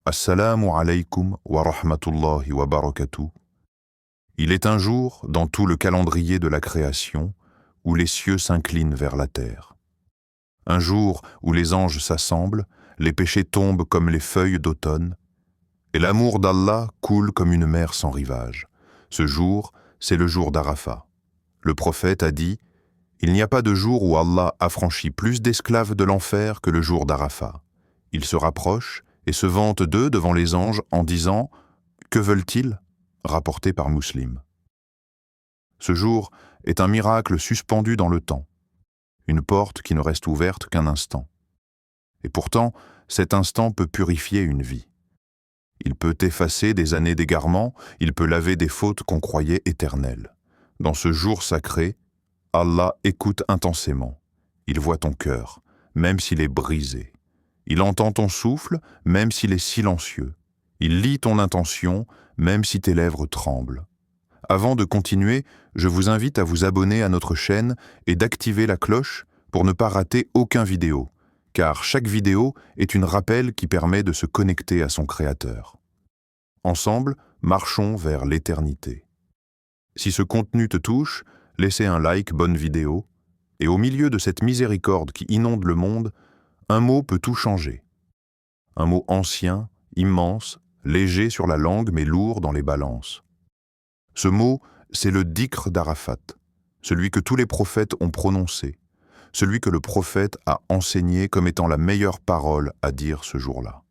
Assalamu alaykum wa rahmatullahi wa barakatuh. Il est un jour dans tout le calendrier de la création où les cieux s'inclinent vers la terre. Un jour où les anges s'assemblent, les péchés tombent comme les feuilles d'automne, et l'amour d'Allah coule comme une mer sans rivage. Ce jour, c'est le jour d'Arafat. Le prophète a dit « Il n'y a pas de jour où Allah affranchit plus d'esclaves de l'enfer que le jour d'Arafat. Il se rapproche et se vante d'eux devant les anges en disant « Que veulent-ils » rapporté par Muslim. Ce jour est un miracle suspendu dans le temps, une porte qui ne reste ouverte qu'un instant. Et pourtant, cet instant peut purifier une vie. Il peut effacer des années d'égarement, il peut laver des fautes qu'on croyait éternelles. Dans ce jour sacré, Allah écoute intensément. Il voit ton cœur, même s'il est brisé. Il entend ton souffle, même s'il est silencieux. Il lit ton intention, même si tes lèvres tremblent. Avant de continuer, je vous invite à vous abonner à notre chaîne et d'activer la cloche pour ne pas rater aucune vidéo, car chaque vidéo est un rappel qui permet de se connecter à son Créateur. Ensemble, marchons vers l'éternité. Si ce contenu te touche, laissez un like, bonne vidéo, et au milieu de cette miséricorde qui inonde le monde, un mot peut tout changer. Un mot ancien, immense, léger sur la langue mais lourd dans les balances. Ce mot, c'est le dhikr d'Arafat, celui que tous les prophètes ont prononcé, celui que le prophète a enseigné comme étant la meilleure parole à dire ce jour-là.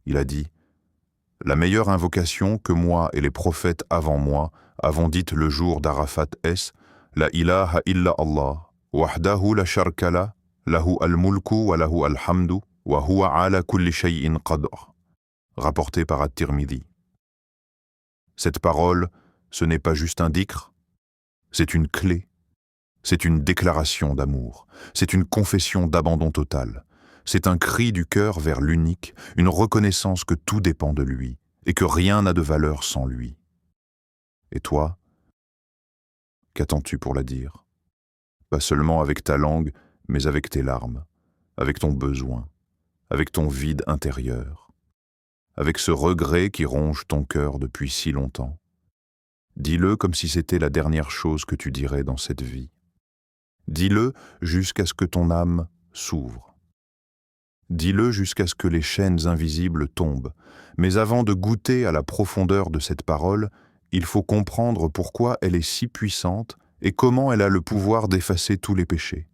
Il a dit « La meilleure invocation que moi et les prophètes avant moi avons dite le jour d'Arafat est « La ilaha illa Allah, wahdahu la sharka la, lahu al-mulku wa lahu al-hamdu, wa huwa ala kulli shay'in qadr » rapporté par At-Tirmidhi. Cette parole, ce n'est pas juste un dhikr, c'est une clé, c'est une déclaration d'amour, c'est une confession d'abandon total, c'est un cri du cœur vers l'unique, une reconnaissance que tout dépend de lui et que rien n'a de valeur sans lui. Et toi, qu'attends-tu pour la dire? Pas seulement avec ta langue, mais avec tes larmes, avec ton besoin, avec ton vide intérieur, avec ce regret qui ronge ton cœur depuis si longtemps. Dis-le comme si c'était la dernière chose que tu dirais dans cette vie. Dis-le jusqu'à ce que ton âme s'ouvre. Dis-le jusqu'à ce que les chaînes invisibles tombent. Mais avant de goûter à la profondeur de cette parole, il faut comprendre pourquoi elle est si puissante et comment elle a le pouvoir d'effacer tous les péchés.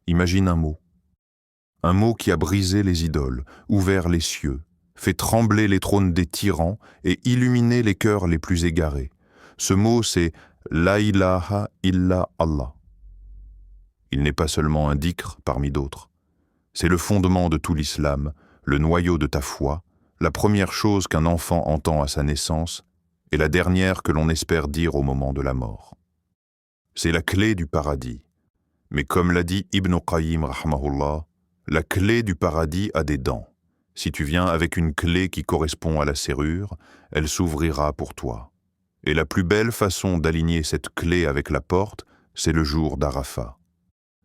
Imagine un mot qui a brisé les idoles, ouvert les cieux, fait trembler les trônes des tyrans et illuminer les cœurs les plus égarés. Ce mot, c'est « La ilaha illa Allah ». Il n'est pas seulement un dhikr parmi d'autres. C'est le fondement de tout l'islam, le noyau de ta foi, la première chose qu'un enfant entend à sa naissance et la dernière que l'on espère dire au moment de la mort. C'est la clé du paradis. Mais comme l'a dit Ibn Qayyim rahmahullah, la clé du paradis a des dents. Si tu viens avec une clé qui correspond à la serrure, elle s'ouvrira pour toi. Et la plus belle façon d'aligner cette clé avec la porte, c'est le jour d'Arafat.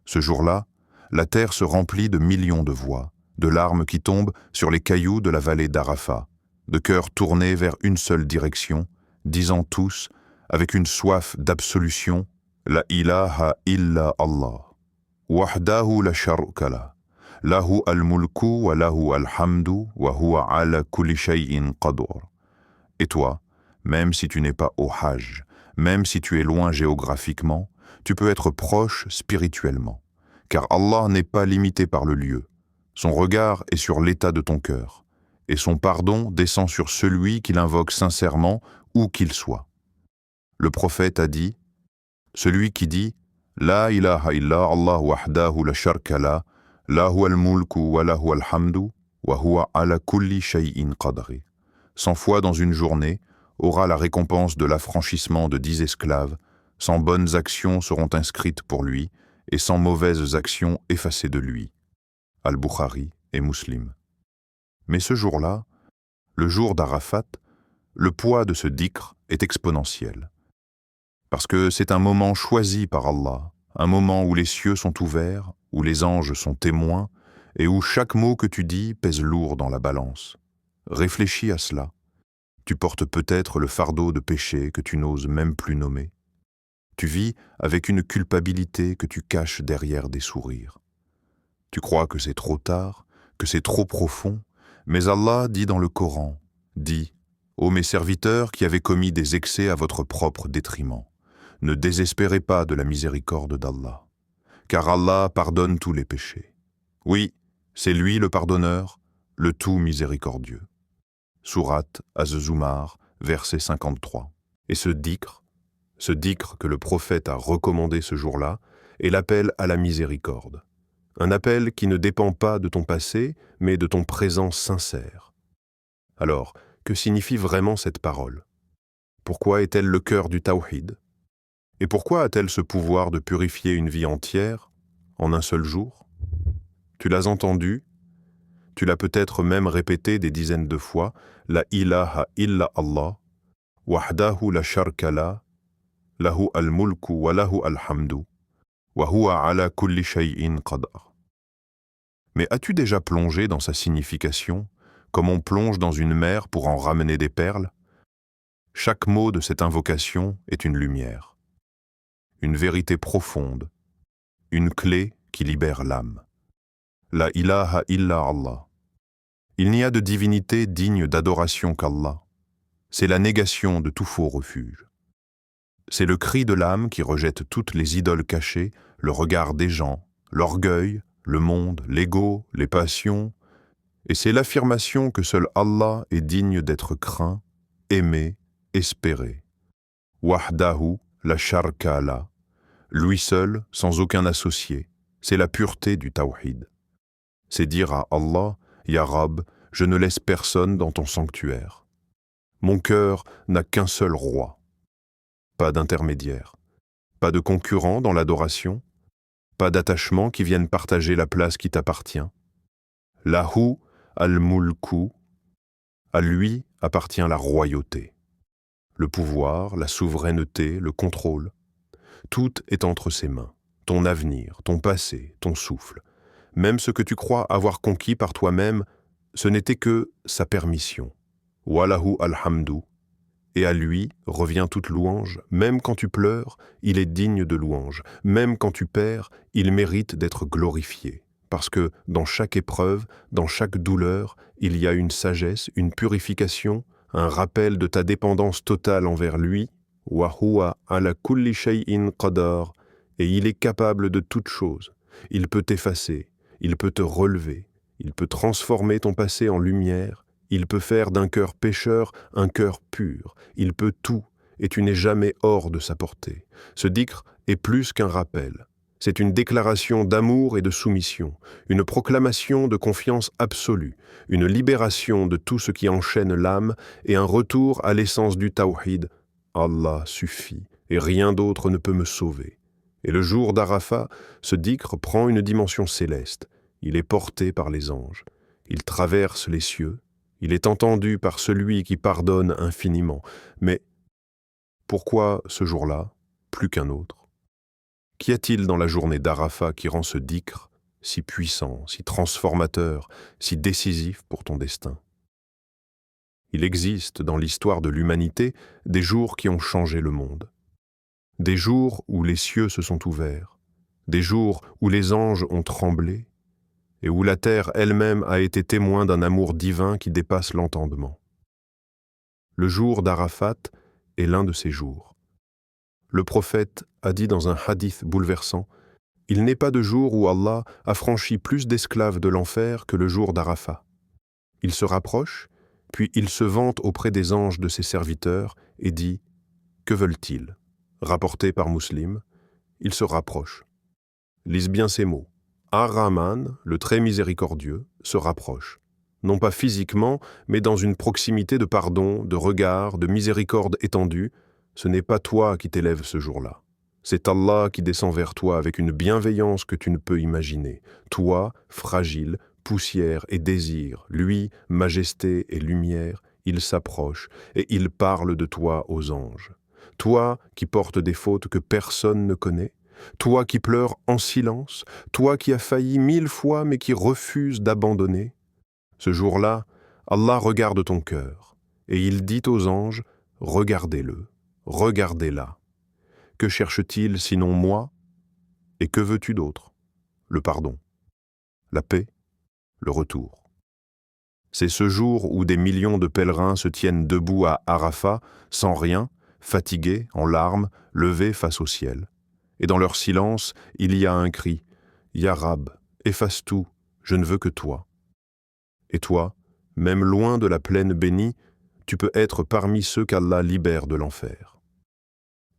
Ce jour-là, la terre se remplit de millions de voix, de larmes qui tombent sur les cailloux de la vallée d'Arafat, de cœurs tournés vers une seule direction, disant tous, avec une soif d'absolution, « La ilaha illa Allah, wahdahu la sharka la. Lahu al-mulku wa lahu al-hamdu wa huwa ala kulli shay'in qadr » Et toi, même si tu n'es pas au Hajj, même si tu es loin géographiquement, tu peux être proche spirituellement, car Allah n'est pas limité par le lieu. Son regard est sur l'état de ton cœur, et son pardon descend sur celui qui l'invoque sincèrement, où qu'il soit. Le prophète a dit, celui qui dit « La ilaha illa Allah wahdahu la sharka la, lahu al-mulku wa lahu al-hamdu, wa huwa ala kulli shay'in qadri » 100 fois dans une journée, aura la récompense de l'affranchissement de 10 esclaves, 100 bonnes actions seront inscrites pour lui, et 100 mauvaises actions effacées de lui. Al-Bukhari et Muslim. Mais ce jour-là, le jour d'Arafat, le poids de ce dhikr est exponentiel. Parce que c'est un moment choisi par Allah, un moment où les cieux sont ouverts, où les anges sont témoins, et où chaque mot que tu dis pèse lourd dans la balance. Réfléchis à cela. Tu portes peut-être le fardeau de péché que tu n'oses même plus nommer. Tu vis avec une culpabilité que tu caches derrière des sourires. Tu crois que c'est trop tard, que c'est trop profond, mais Allah dit dans le Coran, dit « Ô mes serviteurs qui avez commis des excès à votre propre détriment, ne désespérez pas de la miséricorde d'Allah, car Allah pardonne tous les péchés. Oui, c'est lui le pardonneur, le tout miséricordieux. » Sourate Az-Zumar, verset 53. Et ce dhikr que le prophète a recommandé ce jour-là, est l'appel à la miséricorde. Un appel qui ne dépend pas de ton passé, mais de ton présent sincère. Alors, que signifie vraiment cette parole? Pourquoi est-elle le cœur du tawhid? Et pourquoi a-t-elle ce pouvoir de purifier une vie entière en un seul jour? Tu l'as entendu, tu l'as peut-être même répété des dizaines de fois, la ilaha illa Allah, wahdahu la sharka la, lahu al-mulku wa lahu al-hamdu, wa huwa ala kulli shay'in qadar. Mais as-tu déjà plongé dans sa signification, comme on plonge dans une mer pour en ramener des perles? Chaque mot de cette invocation est une lumière, une vérité profonde, une clé qui libère l'âme. La ilaha illa Allah. Il n'y a de divinité digne d'adoration qu'Allah. C'est la négation de tout faux refuge. C'est le cri de l'âme qui rejette toutes les idoles cachées, le regard des gens, l'orgueil, le monde, l'ego, les passions, et c'est l'affirmation que seul Allah est digne d'être craint, aimé, espéré. Wahdahu, la sharka la, lui seul, sans aucun associé, c'est la pureté du tawhid. C'est dire à Allah, Ya Rab, je ne laisse personne dans ton sanctuaire. Mon cœur n'a qu'un seul roi. Pas d'intermédiaire, pas de concurrent dans l'adoration, pas d'attachement qui vienne partager la place qui t'appartient. Lahu al-mulku, à lui appartient la royauté, le pouvoir, la souveraineté, le contrôle. Tout est entre ses mains, ton avenir, ton passé, ton souffle. Même ce que tu crois avoir conquis par toi-même, ce n'était que sa permission. Walahu alhamdu, et à lui revient toute louange. Même quand tu pleures, il est digne de louange. Même quand tu perds, il mérite d'être glorifié. Parce que dans chaque épreuve, dans chaque douleur, il y a une sagesse, une purification, un rappel de ta dépendance totale envers lui. Wa huwa ala kulli shay'in qadar, et il est capable de toute chose. Il peut t'effacer, il peut te relever, il peut transformer ton passé en lumière, il peut faire d'un cœur pécheur un cœur pur, il peut tout, et tu n'es jamais hors de sa portée. Ce dhikr est plus qu'un rappel. C'est une déclaration d'amour et de soumission, une proclamation de confiance absolue, une libération de tout ce qui enchaîne l'âme et un retour à l'essence du tawhid. Allah suffit, et rien d'autre ne peut me sauver. Et le jour d'Arafat, ce dhikr prend une dimension céleste. Il est porté par les anges. Il traverse les cieux. Il est entendu par celui qui pardonne infiniment. Mais pourquoi ce jour-là, plus qu'un autre? Qu'y a-t-il dans la journée d'Arafat qui rend ce dhikr si puissant, si transformateur, si décisif pour ton destin? Il existe dans l'histoire de l'humanité des jours qui ont changé le monde. Des jours où les cieux se sont ouverts, des jours où les anges ont tremblé, et où la terre elle-même a été témoin d'un amour divin qui dépasse l'entendement. Le jour d'Arafat est l'un de ces jours. Le prophète a dit dans un hadith bouleversant, « Il n'est pas de jour où Allah a franchi plus d'esclaves de l'enfer que le jour d'Arafat. Il se rapproche, puis il se vante auprès des anges de ses serviteurs et dit, « Que veulent-ils » Rapporté par Muslim, il se rapproche. Lise bien ces mots. Ar-Rahman, le très miséricordieux, se rapproche. Non pas physiquement, mais dans une proximité de pardon, de regard, de miséricorde étendue. Ce n'est pas toi qui t'élèves ce jour-là. C'est Allah qui descend vers toi avec une bienveillance que tu ne peux imaginer. Toi, fragile, poussière et désir, lui, majesté et lumière, il s'approche et il parle de toi aux anges. Toi qui portes des fautes que personne ne connaît, toi qui pleures en silence, toi qui as failli 1000 fois mais qui refuses d'abandonner. Ce jour-là, Allah regarde ton cœur, et il dit aux anges, « Regardez-le, regardez-la. Que cherche-t-il sinon moi? Et que veux-tu d'autre? Le pardon, la paix, le retour. » C'est ce jour où des millions de pèlerins se tiennent debout à Arafat, sans rien, fatigués, en larmes, levés face au ciel. Et dans leur silence, il y a un cri, « Ya Rab, efface tout, je ne veux que toi. » Et toi, même loin de la plaine bénie, tu peux être parmi ceux qu'Allah libère de l'enfer.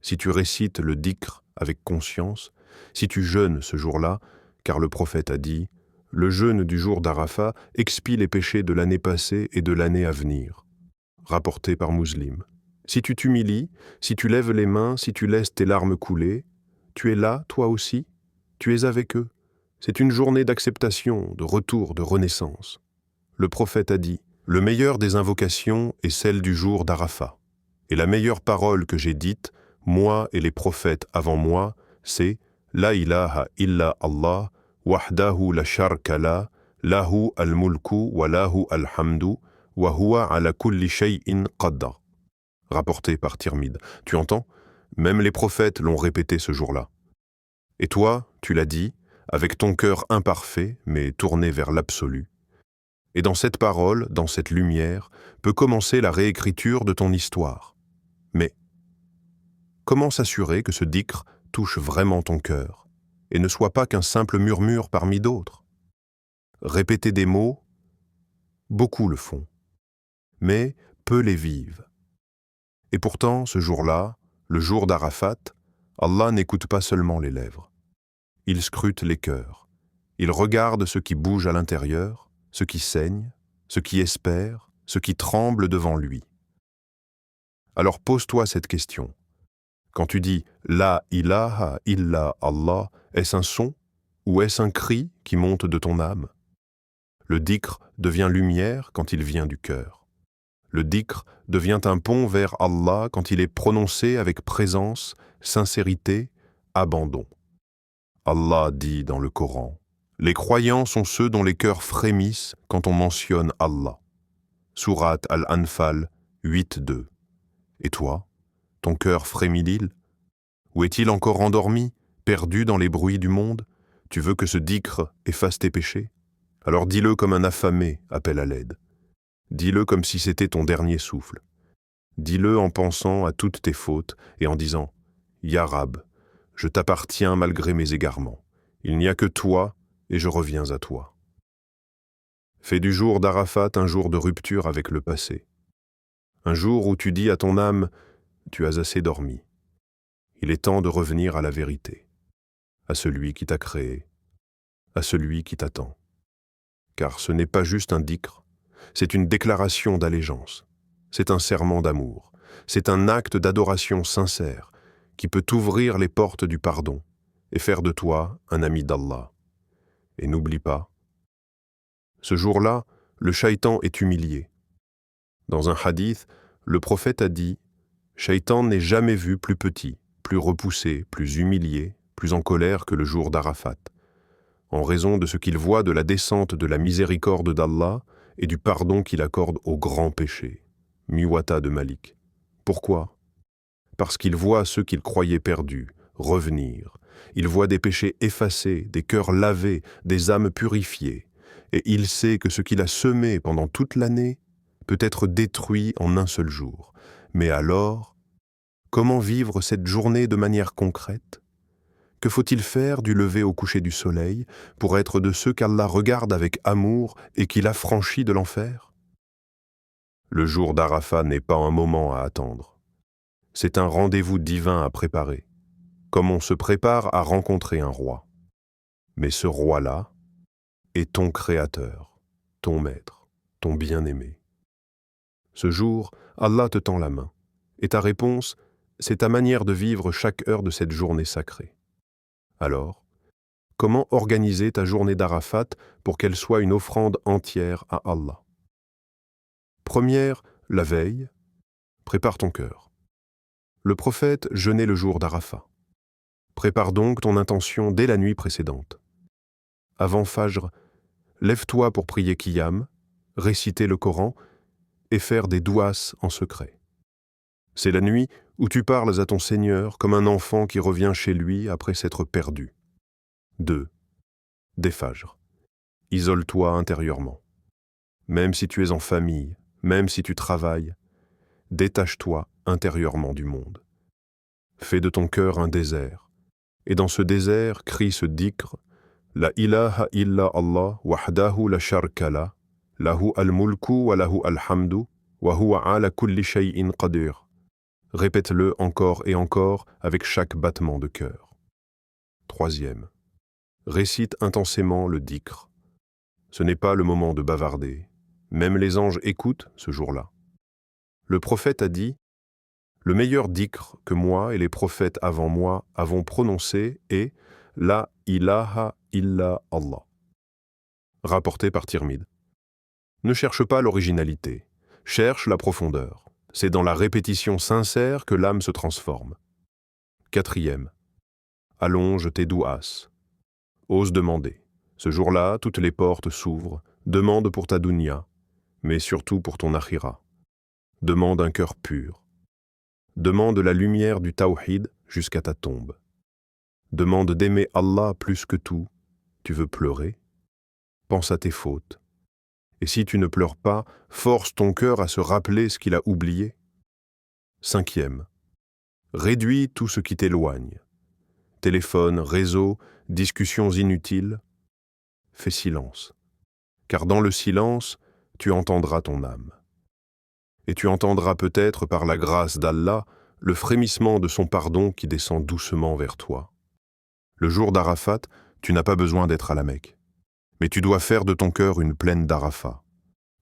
Si tu récites le dhikr avec conscience, si tu jeûnes ce jour-là, car le prophète a dit « Le jeûne du jour d'Arafat expie les péchés de l'année passée et de l'année à venir », rapporté par Muslim. Si tu t'humilies, si tu lèves les mains, si tu laisses tes larmes couler, tu es là, toi aussi, tu es avec eux. C'est une journée d'acceptation, de retour, de renaissance. Le prophète a dit « Le meilleur des invocations est celle du jour d'Arafat. Et la meilleure parole que j'ai dite, moi et les prophètes avant moi, c'est « La ilaha illa Allah, wahdahu la sharka la, lahu al-mulku wa lahu al-hamdu, wa huwa ala kulli shay'in qadda » rapporté par Tirmidh. Tu entends? Même les prophètes l'ont répété ce jour-là. Et toi, tu l'as dit, avec ton cœur imparfait, mais tourné vers l'absolu. Et dans cette parole, dans cette lumière, peut commencer la réécriture de ton histoire. Mais comment s'assurer que ce dhikr touche vraiment ton cœur et ne soit pas qu'un simple murmure parmi d'autres? Répéter des mots, beaucoup le font, mais peu les vivent. Et pourtant, ce jour-là, le jour d'Arafat, Allah n'écoute pas seulement les lèvres. Il scrute les cœurs. Il regarde ce qui bouge à l'intérieur, ce qui saigne, ce qui espère, ce qui tremble devant lui. Alors pose-toi cette question. Quand tu dis « La ilaha illa Allah », est-ce un son ou est-ce un cri qui monte de ton âme? Le dhikr devient lumière quand il vient du cœur. Le dhikr devient un pont vers Allah quand il est prononcé avec présence, sincérité, abandon. Allah dit dans le Coran, « Les croyants sont ceux dont les cœurs frémissent quand on mentionne Allah. » Sourate Al-Anfal 8.2. Et toi, ton cœur frémit-il? Ou est-il encore endormi, perdu dans les bruits du monde? Tu veux que ce dhikr efface tes péchés? Alors dis-le comme un affamé appelle à l'aide. Dis-le comme si c'était ton dernier souffle. Dis-le en pensant à toutes tes fautes et en disant « Ya Rab, je t'appartiens malgré mes égarements. Il n'y a que toi et je reviens à toi. » Fais du jour d'Arafat un jour de rupture avec le passé. Un jour où tu dis à ton âme « Tu as assez dormi. Il est temps de revenir à la vérité, à celui qui t'a créé, à celui qui t'attend. » Car ce n'est pas juste un dhikr, c'est une déclaration d'allégeance, c'est un serment d'amour, c'est un acte d'adoration sincère qui peut t'ouvrir les portes du pardon et faire de toi un ami d'Allah. Et n'oublie pas, ce jour-là, le shaitan est humilié. Dans un hadith, le prophète a dit « Shaitan n'est jamais vu plus petit, plus repoussé, plus humilié, plus en colère que le jour d'Arafat, en raison de ce qu'il voit de la descente de la miséricorde d'Allah et du pardon qu'il accorde aux grands péchés. » Miwata de Malik. Pourquoi? Parce qu'il voit ceux qu'il croyait perdus revenir. Il voit des péchés effacés, des cœurs lavés, des âmes purifiées. Et il sait que ce qu'il a semé pendant toute l'année peut être détruit en un seul jour. Mais alors, comment vivre cette journée de manière concrète? Que faut-il faire du lever au coucher du soleil pour être de ceux qu'Allah regarde avec amour et qu'il affranchit de l'enfer? Le jour d'Arafat n'est pas un moment à attendre. C'est un rendez-vous divin à préparer, comme on se prépare à rencontrer un roi. Mais ce roi-là est ton créateur, ton maître, ton bien-aimé. Ce jour, Allah te tend la main, et ta réponse, c'est ta manière de vivre chaque heure de cette journée sacrée. Alors, comment organiser ta journée d'Arafat pour qu'elle soit une offrande entière à Allah? Première, la veille, prépare ton cœur. Le prophète jeûnait le jour d'Arafat. Prépare donc ton intention dès la nuit précédente. Avant Fajr, lève-toi pour prier Qiyam, réciter le Coran et faire des douas en secret. C'est la nuit où tu parles à ton Seigneur comme un enfant qui revient chez lui après s'être perdu. 2. Dès Fajr. Isole-toi intérieurement. Même si tu es en famille, même si tu travailles, détache-toi intérieurement du monde. Fais de ton cœur un désert, et dans ce désert crie ce dhikr, La ilaha illa Allah wahdahu la sharka la, lahu al-mulku wa lahu al-hamdu, wa huwa ala kulli shay'in qadir. Répète-le encore et encore avec chaque battement de cœur. 3. Récite intensément le dhikr. Ce n'est pas le moment de bavarder. Même les anges écoutent ce jour-là. Le prophète a dit « Le meilleur dhikr que moi et les prophètes avant moi avons prononcé est « La ilaha illa Allah » rapporté par Tirmidh. Ne cherche pas l'originalité, cherche la profondeur. C'est dans la répétition sincère que l'âme se transforme. 4. Allonge tes douas. Ose demander. Ce jour-là, toutes les portes s'ouvrent. Demande pour ta dunya, mais surtout pour ton akhira. Demande un cœur pur. Demande la lumière du tawhid jusqu'à ta tombe. Demande d'aimer Allah plus que tout. Tu veux pleurer? Pense à tes fautes. Et si tu ne pleures pas, force ton cœur à se rappeler ce qu'il a oublié. 5. Réduis tout ce qui t'éloigne. Téléphone, réseau, discussions inutiles. Fais silence. Car dans le silence, tu entendras ton âme. Et tu entendras peut-être par la grâce d'Allah le frémissement de son pardon qui descend doucement vers toi. Le jour d'Arafat, tu n'as pas besoin d'être à la Mecque. Mais tu dois faire de ton cœur une plaine d'Arafat.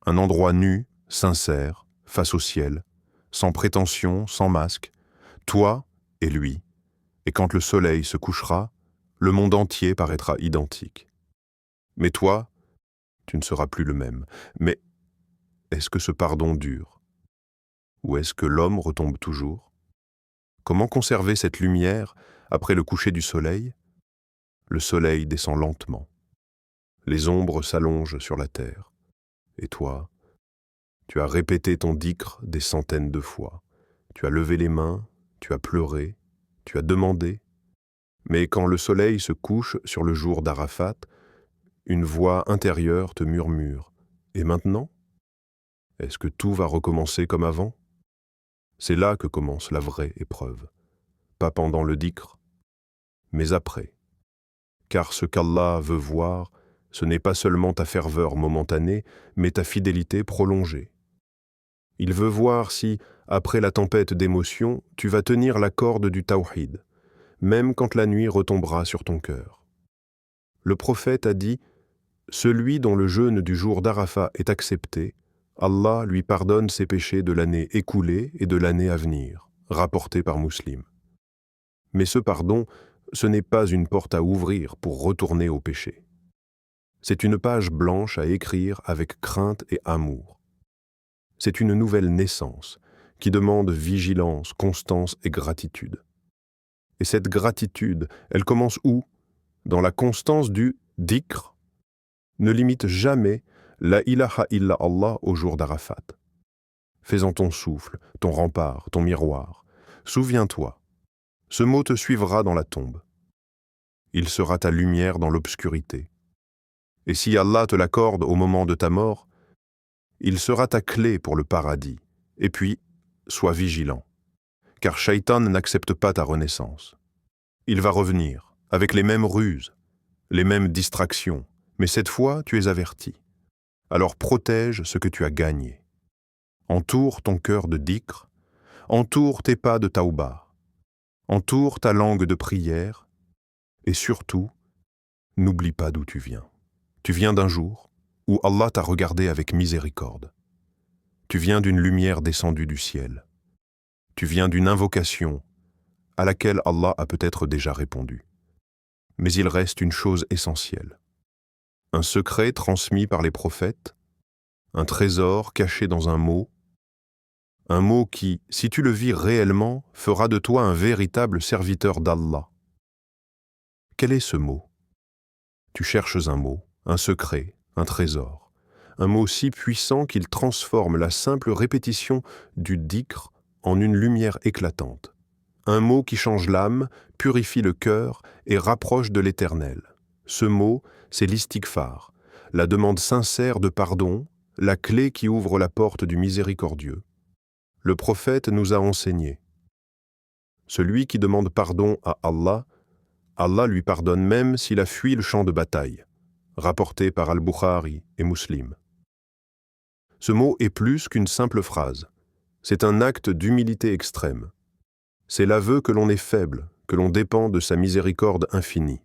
Un endroit nu, sincère, face au ciel, sans prétention, sans masque, toi et lui. Et quand le soleil se couchera, le monde entier paraîtra identique. Mais toi, tu ne seras plus le même. Mais est-ce que ce pardon dure? Ou est-ce que l'homme retombe toujours? Comment conserver cette lumière après le coucher du soleil? Le soleil descend lentement. Les ombres s'allongent sur la terre. Et toi, tu as répété ton dhikr des centaines de fois. Tu as levé les mains, tu as pleuré, tu as demandé. Mais quand le soleil se couche sur le jour d'Arafat, une voix intérieure te murmure. Et maintenant? Est-ce que tout va recommencer comme avant? C'est là que commence la vraie épreuve. Pas pendant le dhikr, mais après. Car ce qu'Allah veut voir, ce n'est pas seulement ta ferveur momentanée, mais ta fidélité prolongée. Il veut voir si, après la tempête d'émotions, tu vas tenir la corde du tawhid, même quand la nuit retombera sur ton cœur. Le prophète a dit « Celui dont le jeûne du jour d'Arafat est accepté, Allah lui pardonne ses péchés de l'année écoulée et de l'année à venir », rapporté par Muslim. Mais ce pardon, ce n'est pas une porte à ouvrir pour retourner au péché. C'est une page blanche à écrire avec crainte et amour. C'est une nouvelle naissance qui demande vigilance, constance et gratitude. Et cette gratitude, elle commence où? Dans la constance du dhikr. Ne limite jamais la ilaha illa Allah au jour d'Arafat. Fais-en ton souffle, ton rempart, ton miroir. Souviens-toi, ce mot te suivra dans la tombe. Il sera ta lumière dans l'obscurité. Et si Allah te l'accorde au moment de ta mort, il sera ta clé pour le paradis. Et puis, sois vigilant, car Shaitan n'accepte pas ta renaissance. Il va revenir, avec les mêmes ruses, les mêmes distractions, mais cette fois, tu es averti. Alors protège ce que tu as gagné. Entoure ton cœur de dhikr, entoure tes pas de tauba, entoure ta langue de prière, et surtout, n'oublie pas d'où tu viens. Tu viens d'un jour où Allah t'a regardé avec miséricorde. Tu viens d'une lumière descendue du ciel. Tu viens d'une invocation à laquelle Allah a peut-être déjà répondu. Mais il reste une chose essentielle. Un secret transmis par les prophètes, un trésor caché dans un mot qui, si tu le vis réellement, fera de toi un véritable serviteur d'Allah. Quel est ce mot? Tu cherches un mot, un secret, un trésor. Un mot si puissant qu'il transforme la simple répétition du dhikr en une lumière éclatante. Un mot qui change l'âme, purifie le cœur et rapproche de l'Éternel. Ce mot, c'est l'istighfar, la demande sincère de pardon, la clé qui ouvre la porte du miséricordieux. Le prophète nous a enseigné. Celui qui demande pardon à Allah, Allah lui pardonne même s'il a fui le champ de bataille, rapporté par Al-Bukhari et Muslim. Ce mot est plus qu'une simple phrase. C'est un acte d'humilité extrême. C'est l'aveu que l'on est faible, que l'on dépend de sa miséricorde infinie.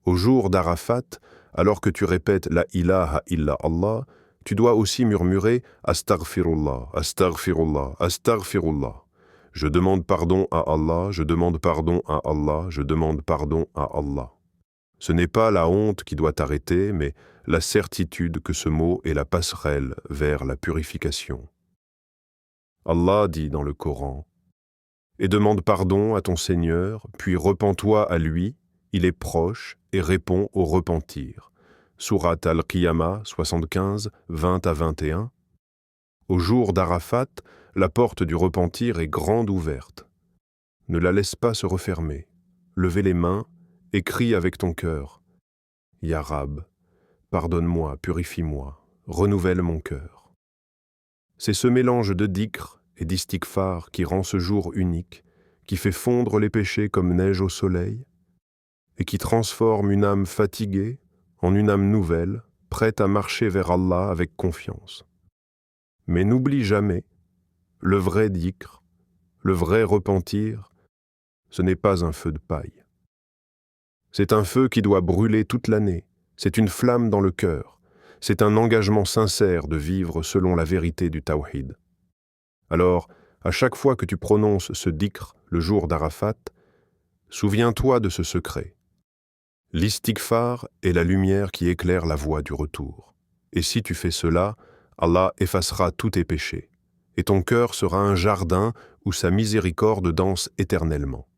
Au jour d'Arafat, alors que tu répètes la ilaha illa Allah, tu dois aussi murmurer Astaghfirullah, Astaghfirullah, Astaghfirullah. Je demande pardon à Allah, je demande pardon à Allah, je demande pardon à Allah. Ce n'est pas la honte qui doit t'arrêter, mais la certitude que ce mot est la passerelle vers la purification. Allah dit dans le Coran, « Et demande pardon à ton Seigneur, puis repens-toi à lui, il est proche et répond au repentir. » Sourate Al-Qiyamah 75, 20 à 21. Au jour d'Arafat, la porte du repentir est grande ouverte. Ne la laisse pas se refermer. Levez les mains et crie avec ton cœur. « Ya Rab, pardonne-moi, purifie-moi, renouvelle mon cœur. » C'est ce mélange de dhikr et d'istighfar qui rend ce jour unique, qui fait fondre les péchés comme neige au soleil, et qui transforme une âme fatiguée en une âme nouvelle, prête à marcher vers Allah avec confiance. Mais n'oublie jamais, le vrai dhikr, le vrai repentir, ce n'est pas un feu de paille. C'est un feu qui doit brûler toute l'année, c'est une flamme dans le cœur, c'est un engagement sincère de vivre selon la vérité du tawhid. Alors, à chaque fois que tu prononces ce dhikr le jour d'Arafat, souviens-toi de ce secret. L'istighfar est la lumière qui éclaire la voie du retour. Et si tu fais cela, Allah effacera tous tes péchés, et ton cœur sera un jardin où sa miséricorde danse éternellement.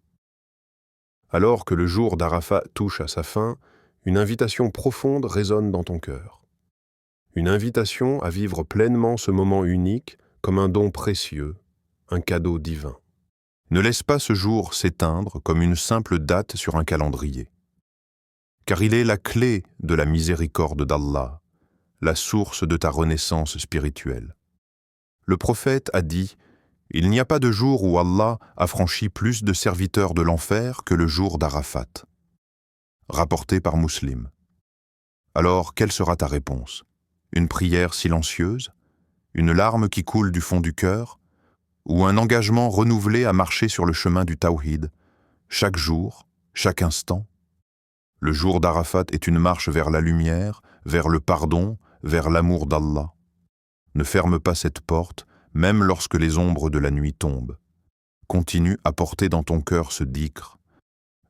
Alors que le jour d'Arafat touche à sa fin, une invitation profonde résonne dans ton cœur. Une invitation à vivre pleinement ce moment unique comme un don précieux, un cadeau divin. Ne laisse pas ce jour s'éteindre comme une simple date sur un calendrier. Car il est la clé de la miséricorde d'Allah, la source de ta renaissance spirituelle. Le prophète a dit « Il n'y a pas de jour où Allah a franchi plus de serviteurs de l'enfer que le jour d'Arafat. » Rapporté par Muslim. Alors, quelle sera ta réponse? Une prière silencieuse? Une larme qui coule du fond du cœur? Ou un engagement renouvelé à marcher sur le chemin du tawhid, chaque jour, chaque instant? Le jour d'Arafat est une marche vers la lumière, vers le pardon, vers l'amour d'Allah. Ne ferme pas cette porte, même lorsque les ombres de la nuit tombent. Continue à porter dans ton cœur ce dhikr.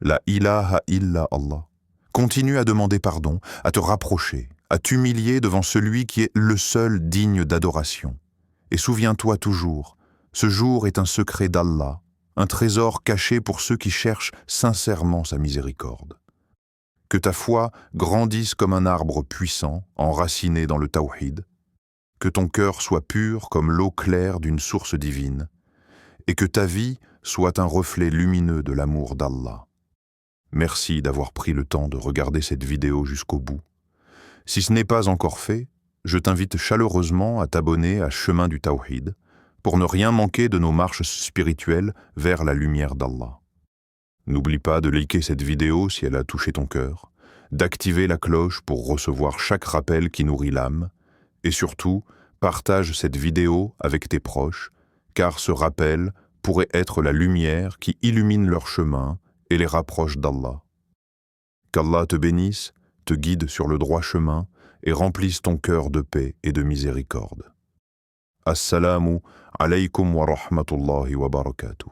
La ilaha illa Allah. Continue à demander pardon, à te rapprocher, à t'humilier devant celui qui est le seul digne d'adoration. Et souviens-toi toujours, ce jour est un secret d'Allah, un trésor caché pour ceux qui cherchent sincèrement sa miséricorde. Que ta foi grandisse comme un arbre puissant, enraciné dans le tawhid, que ton cœur soit pur comme l'eau claire d'une source divine, et que ta vie soit un reflet lumineux de l'amour d'Allah. Merci d'avoir pris le temps de regarder cette vidéo jusqu'au bout. Si ce n'est pas encore fait, je t'invite chaleureusement à t'abonner à Chemin du Tawhid pour ne rien manquer de nos marches spirituelles vers la lumière d'Allah. N'oublie pas de liker cette vidéo si elle a touché ton cœur, d'activer la cloche pour recevoir chaque rappel qui nourrit l'âme, et surtout, partage cette vidéo avec tes proches, car ce rappel pourrait être la lumière qui illumine leur chemin et les rapproche d'Allah. Qu'Allah te bénisse, te guide sur le droit chemin et remplisse ton cœur de paix et de miséricorde. Assalamu alaykum wa rahmatullahi wa barakatuh.